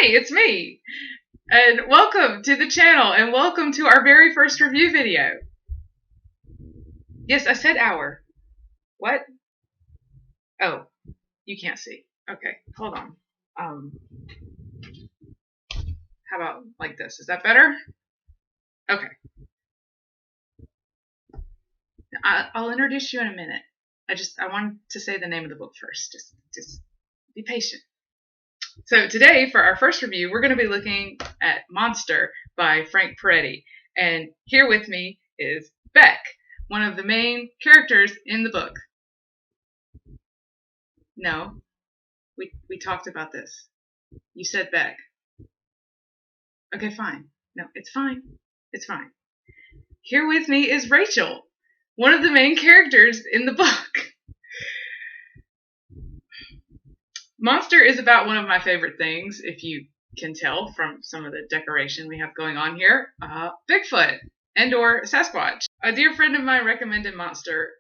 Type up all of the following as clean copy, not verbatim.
Hey, it's me! And welcome to the channel, and welcome to our very first review video. Yes, I said hour. What? Oh, you can't see. Okay, hold on. How about like this? Is that better? Okay. I'll introduce you in a minute. I wanted to say the name of the book first. Just be patient. So today, for our first review, we're going to be looking at Monster by Frank Peretti. And here with me is Beck, one of the main characters in the book. No, we talked about this. You said Beck. Okay, fine. No, it's fine. It's fine. Here with me is Rachel, one of the main characters in the book. Monster is about one of my favorite things, if you can tell from some of the decoration we have going on here. Bigfoot and or Sasquatch. A dear friend of mine recommended Monster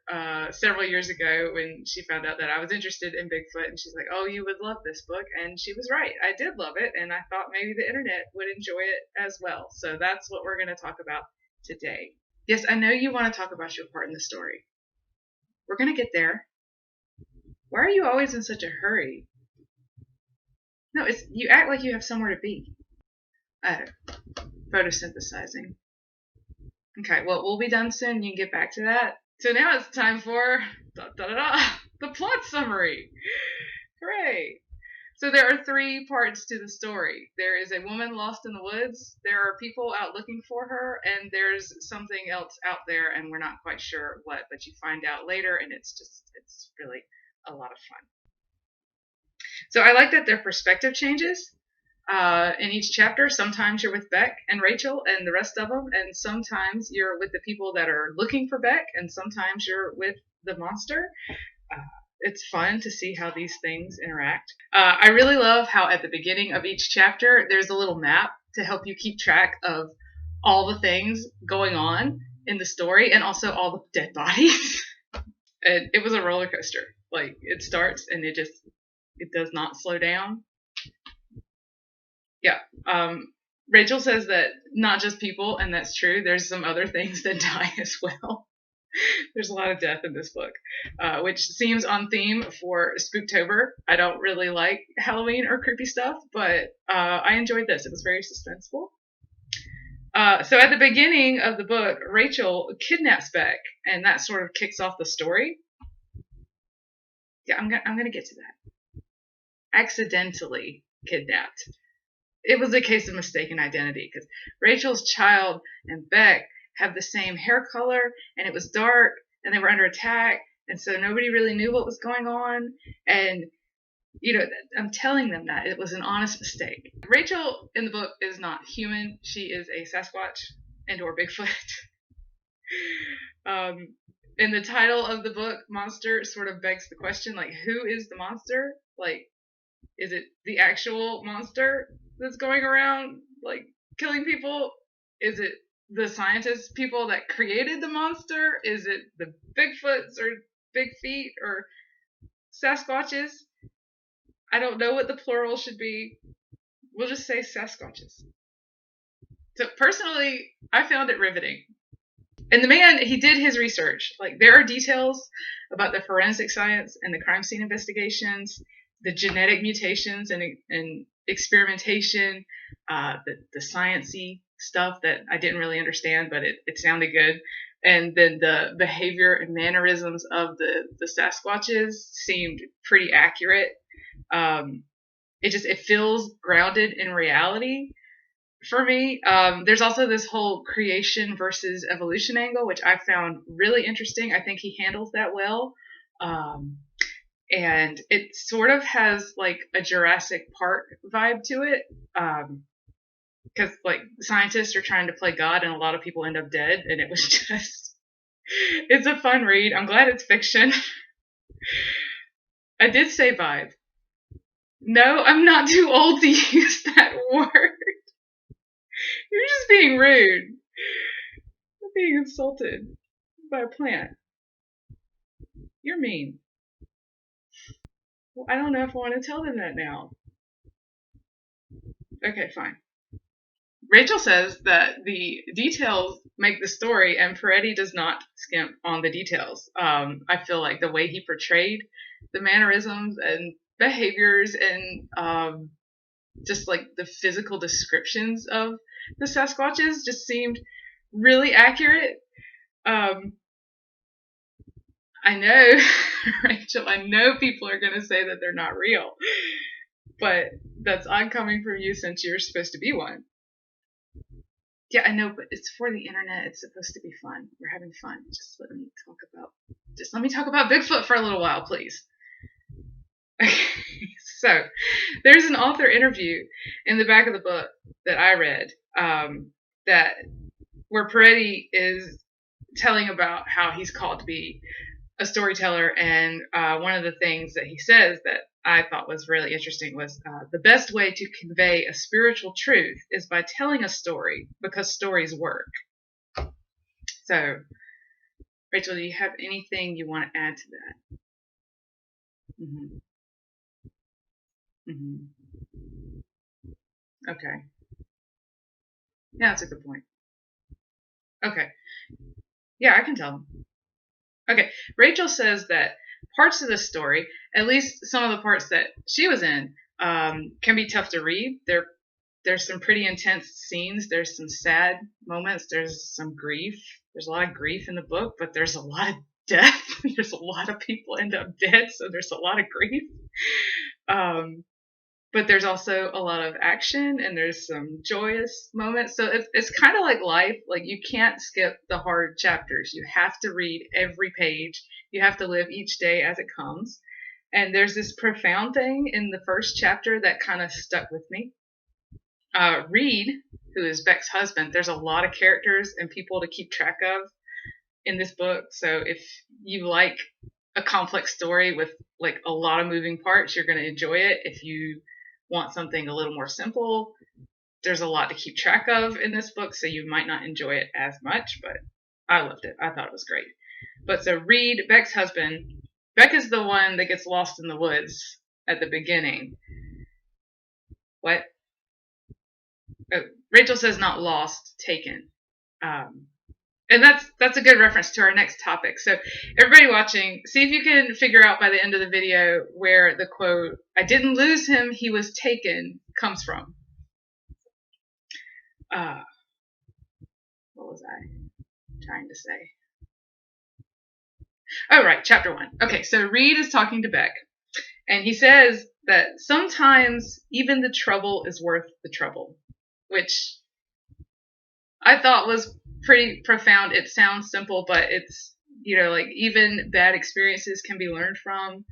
several years ago when she found out that I was interested in Bigfoot, and she's like, oh, you would love this book, and she was right. I did love it, and I thought maybe the internet would enjoy it as well. So that's what we're going to talk about today. Yes, I know you want to talk about your part in the story. We're going to get there. Why are you always in such a hurry? No, you act like you have somewhere to be. Photosynthesizing. Okay, well, we'll be done soon. You can get back to that. So now it's time for the plot summary. Hooray! So there are 3 parts to the story. There is a woman lost in the woods, there are people out looking for her, and there's something else out there, and we're not quite sure what, but you find out later, and it's really a lot of fun. So I like that their perspective changes in each chapter. Sometimes you're with Beck and Rachel and the rest of them, and sometimes you're with the people that are looking for Beck, and sometimes you're with the monster. It's fun to see how these things interact. I really love how at the beginning of each chapter there's a little map to help you keep track of all the things going on in the story and also all the dead bodies. And it was a roller coaster. Like, it starts and it does not slow down. Yeah. Rachel says that not just people, and that's true. There's some other things that die as well. There's a lot of death in this book, which seems on theme for Spooktober. I don't really like Halloween or creepy stuff, but I enjoyed this. It was very suspenseful. So at the beginning of the book, Rachel kidnaps Beck, and that sort of kicks off the story. Yeah, I'm gonna get to that. Accidentally kidnapped. It was a case of mistaken identity because Rachel's child and Beck have the same hair color, and it was dark, and they were under attack, and so nobody really knew what was going on. And I'm telling them that it was an honest mistake. Rachel in the book is not human. She is a Sasquatch and or Bigfoot. And the title of the book, Monster, sort of begs the question, like, who is the monster? Like, is it the actual monster that's going around, like, killing people? Is it the scientist people that created the monster? Is it the Bigfoots or Big Feet or Sasquatches? I don't know what the plural should be. We'll just say Sasquatches. So personally, I found it riveting. And the man, he did his research. Like, there are details about the forensic science and the crime scene investigations, the genetic mutations and experimentation, the science-y stuff that I didn't really understand, but it sounded good. And then the behavior and mannerisms of the Sasquatches seemed pretty accurate. It feels grounded in reality for me. There's also this whole creation versus evolution angle, which I found really interesting. I think he handles that well. And it sort of has like a Jurassic Park vibe to it. Because like scientists are trying to play God and a lot of people end up dead, and it was just, it's a fun read. I'm glad it's fiction. I did say vibe. No, I'm not too old to use that word. You're just being rude. I'm being insulted by a plant. You're mean. Well, I don't know if I want to tell them that now. Okay, fine. Rachel says that the details make the story, and Peretti does not skimp on the details. I feel like the way he portrayed the mannerisms and behaviors and just like the physical descriptions of the Sasquatches just seemed really accurate. I know, Rachel, I know people are going to say that they're not real, but that's odd coming from you since you're supposed to be one. Yeah, I know, but it's for the internet. It's supposed to be fun. We're having fun. Just let me talk about Bigfoot for a little while, please. So, there's an author interview in the back of the book that I read that where Peretti is telling about how he's called to be a storyteller, and one of the things that he says that I thought was really interesting was the best way to convey a spiritual truth is by telling a story, because stories work. So, Rachel, do you have anything you want to add to that? Mm-hmm. Mm-hmm. Okay. Yeah, that's a good point. Okay. Yeah, I can tell them. Okay. Rachel says that parts of the story, at least some of the parts that she was in, can be tough to read. There's some pretty intense scenes. There's some sad moments. There's some grief. There's a lot of grief in the book, but there's a lot of death. There's a lot of people end up dead, so there's a lot of grief. But there's also a lot of action, and there's some joyous moments. So it's kind of like life. Like, you can't skip the hard chapters. You have to read every page. You have to live each day as it comes. And there's this profound thing in the first chapter that kind of stuck with me. Reed, who is Beck's husband, there's a lot of characters and people to keep track of in this book. So if you like a complex story with like a lot of moving parts, you're going to enjoy it. If you want something a little more simple, there's a lot to keep track of in this book, so you might not enjoy it as much, but I loved it. I thought it was great. But so Reed, Beck's husband, Beck is the one that gets lost in the woods at the beginning. What? Oh, Rachel says not lost, taken. And that's a good reference to our next topic. So everybody watching, see if you can figure out by the end of the video where the quote, "I didn't lose him, he was taken," comes from. What was I trying to say? Oh, right, chapter 1. Okay, so Reed is talking to Beck, and he says that sometimes even the trouble is worth the trouble, which I thought was pretty profound. It sounds simple, but it's, like, even bad experiences can be learned from.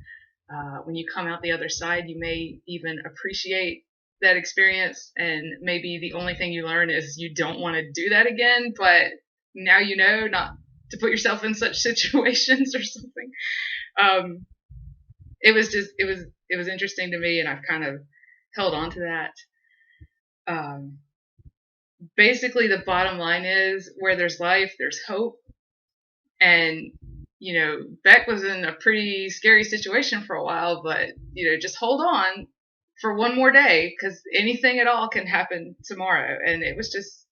When you come out the other side, you may even appreciate that experience, and maybe the only thing you learn is you don't want to do that again, but now you know not to put yourself in such situations or something. It was interesting to me, and I've kind of held on to that. Basically, the bottom line is, where there's life, there's hope. And, Beck was in a pretty scary situation for a while, but, just hold on for one more day, because anything at all can happen tomorrow. And it was just,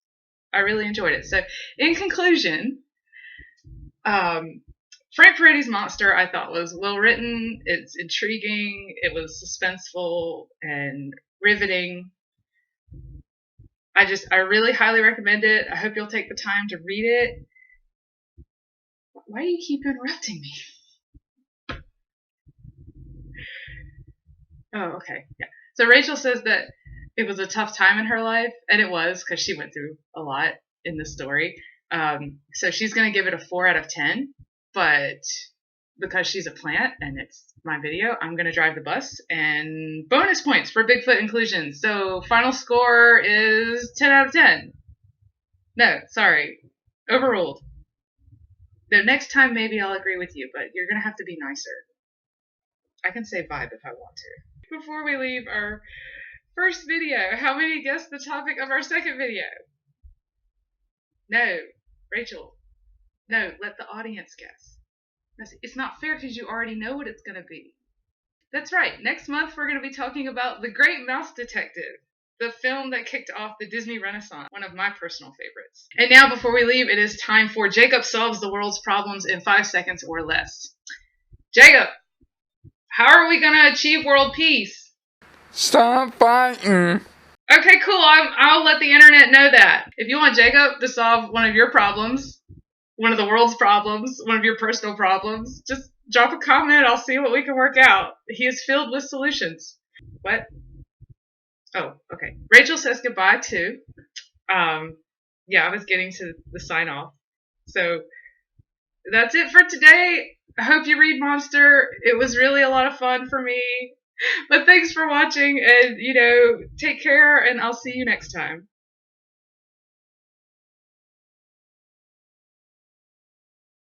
I really enjoyed it. So, in conclusion, Frank Peretti's Monster, I thought, was well written. It's intriguing. It was suspenseful and riveting. I really highly recommend it. I hope you'll take the time to read it. Why do you keep interrupting me? Oh, okay. Yeah. So Rachel says that it was a tough time in her life, and it was, because she went through a lot in the story. So she's going to give it a 4 out of 10, but because she's a plant and it's my video, I'm going to drive the bus, and bonus points for Bigfoot inclusion. So final score is 10 out of 10. No, sorry. Overruled. The next time maybe I'll agree with you, but you're going to have to be nicer. I can say vibe if I want to. Before we leave our first video, how many guessed the topic of our second video? No. Rachel. No, let the audience guess. It's not fair because you already know what it's going to be. That's right. Next month we're going to be talking about The Great Mouse Detective. the film that kicked off the Disney Renaissance, one of my personal favorites. And now, before we leave, it is time for Jacob Solves the World's Problems in 5 seconds or less. Jacob, how are we going to achieve world peace? Stop fighting. Okay, cool. I'll let the internet know that. If you want Jacob to solve one of your problems, one of the world's problems, one of your personal problems, just drop a comment. I'll see what we can work out. He is filled with solutions. What? Oh, okay. Rachel says goodbye too. Yeah, I was getting to the sign off. So that's it for today. I hope you read Monster. It was really a lot of fun for me. But thanks for watching, and take care, and I'll see you next time.